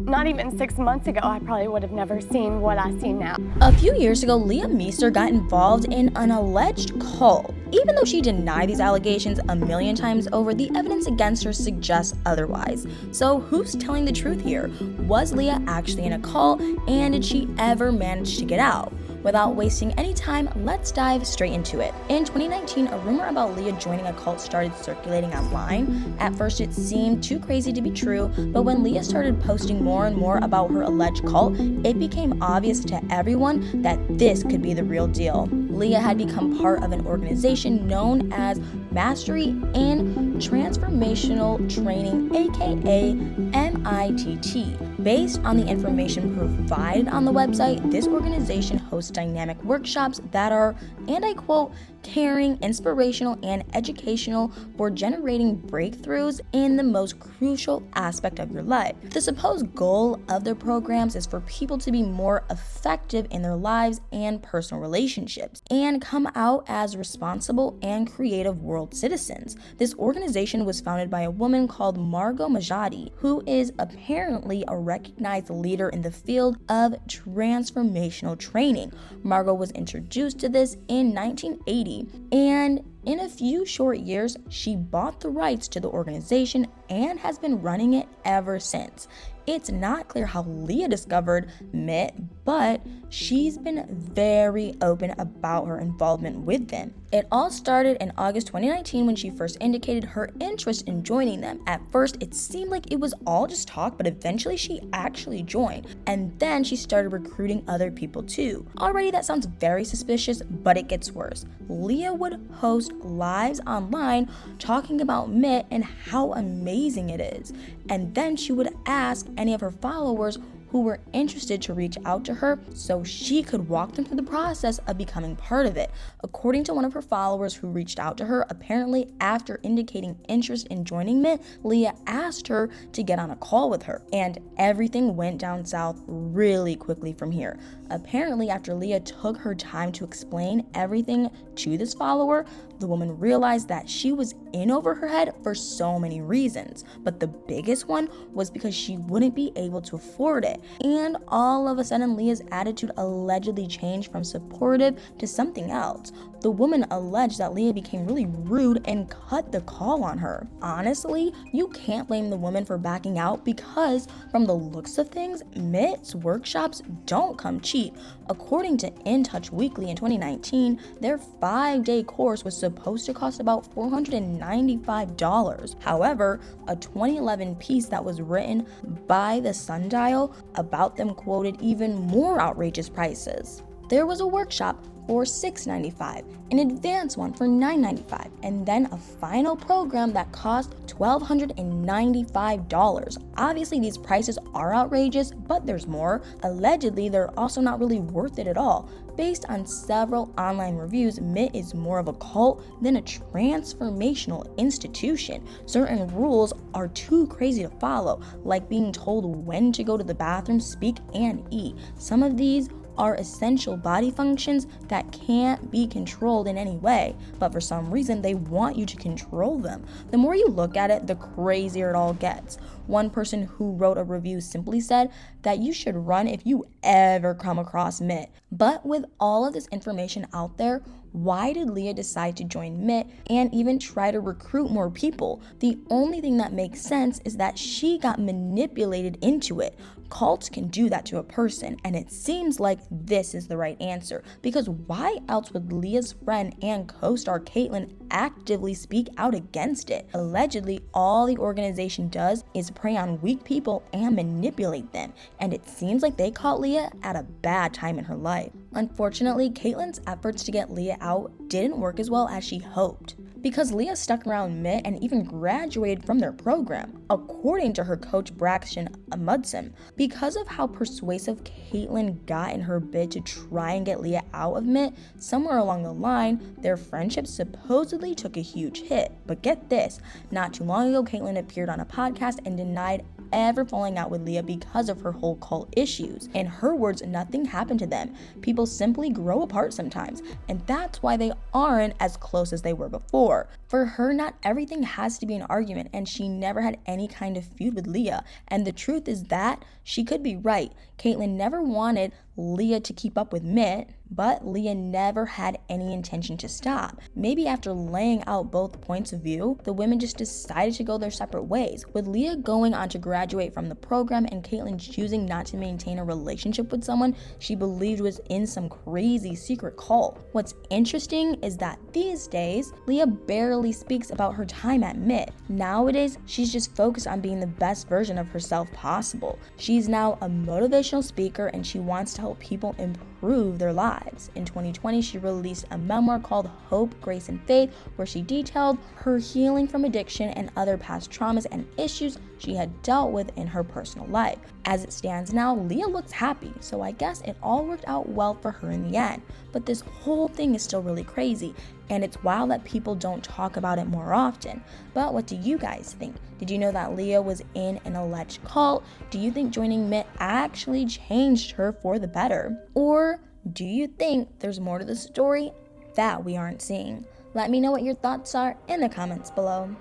not even 6 months ago, I probably would have never seen what I see now. A few years ago, Leah Messer got involved in an alleged cult. Even though she denied these allegations a million times over, the evidence against her suggests otherwise. So who's telling the truth here? Was Leah actually in a cult, and did she ever manage to get out? Without wasting any time, let's dive straight into it. In 2019, a rumor about Leah joining a cult started circulating online. At first, it seemed too crazy to be true, but when Leah started posting more and more about her alleged cult, it became obvious to everyone that this could be the real deal. Leah had become part of an organization known as Mastery in Transformational Training, aka MITT. Based on the information provided on the website, this organization hosts dynamic workshops that are, and I quote, caring, inspirational, and educational for generating breakthroughs in the most crucial aspect of your life. The supposed goal of their programs is for people to be more effective in their lives and personal relationships, and come out as responsible and creative world citizens. This organization was founded by a woman called Margot Majadi, who is apparently a recognized leader in the field of transformational training. Margot was introduced to this in 1980, and in a few short years, she bought the rights to the organization and has been running it ever since. It's not clear how Leah discovered MIT, but she's been very open about her involvement with them. It all started in August 2019 when she first indicated her interest in joining them. At first, it seemed like it was all just talk, but eventually she actually joined. And then she started recruiting other people too. Already that sounds very suspicious, but it gets worse. Leah would host lives online talking about MIT and how amazing it is. And then she would ask any of her followers who were interested to reach out to her so she could walk them through the process of becoming part of it. According to one of her followers who reached out to her, apparently after indicating interest in joining MIT, Leah asked her to get on a call with her, and everything went down south really quickly from here. Apparently, after Leah took her time to explain everything to this follower, the woman realized that she was in over her head for so many reasons, but the biggest one was because she wouldn't be able to afford it. And all of a sudden, Leah's attitude allegedly changed from supportive to something else. The woman alleged that Leah became really rude and cut the call on her. Honestly, you can't blame the woman for backing out because from the looks of things, MIT's workshops don't come cheap. According to In Touch Weekly in 2019, their 5-day course was supposed to cost about $495. However, a 2011 piece that was written by the Sundial about them quoted even more outrageous prices. There was a workshop for $695, an advanced one for $995, and then a final program that cost $1,295. Obviously, these prices are outrageous, but there's more. Allegedly, they're also not really worth it at all. Based on several online reviews, MIT is more of a cult than a transformational institution. Certain rules are too crazy to follow, like being told when to go to the bathroom, speak, and eat. Some of these are essential body functions that can't be controlled in any way, but for some reason they want you to control them. The more you look at it, the crazier it all gets. One person who wrote a review simply said that you should run if you ever come across MIT. But with all of this information out there, why did Leah decide to join MIT and even try to recruit more people? The only thing that makes sense is that she got manipulated into it. Cults can do that to a person, and it seems like this is the right answer, because why else would Leah's friend and co-star Caitlyn actively speak out against it? Allegedly, all the organization does is prey on weak people and manipulate them, and it seems like they caught Leah at a bad time in her life. Unfortunately, Caitlyn's efforts to get Leah out didn't work as well as she hoped, because Leah stuck around MIT and even graduated from their program, according to her coach Braxton Mudson. Because of how persuasive Caitlyn got in her bid to try and get Leah out of MIT, somewhere along the line, their friendship supposedly took a huge hit. But get this, not too long ago, Caitlyn appeared on a podcast and denied ever falling out with Leah because of her whole cult issues. In her words, nothing happened to them. People simply grow apart sometimes, and that's why they aren't as close as they were before. For her, not everything has to be an argument, and she never had any kind of feud with Leah. And the truth is that she could be right. Caitlyn never wanted Leah to keep up with Mitt, but Leah never had any intention to stop. Maybe after laying out both points of view, the women just decided to go their separate ways, with Leah going on to graduate from the program and Caitlyn choosing not to maintain a relationship with someone she believed was in some crazy secret cult. What's interesting is that these days, Leah barely speaks about her time at Mitt. Nowadays, she's just focused on being the best version of herself possible. She's now a motivational speaker and she wants to help people improve their lives. In 2020, she released a memoir called Hope, Grace, and Faith, where she detailed her healing from addiction and other past traumas and issues she had dealt with in her personal life. As it stands now, Leah looks happy, so I guess it all worked out well for her in the end. But this whole thing is still really crazy, and it's wild that people don't talk about it more often. But what do you guys think? Did you know that Leah was in an alleged cult? Do you think joining Mitt actually changed her for the better? Or do you think there's more to the story that we aren't seeing? Let me know what your thoughts are in the comments below.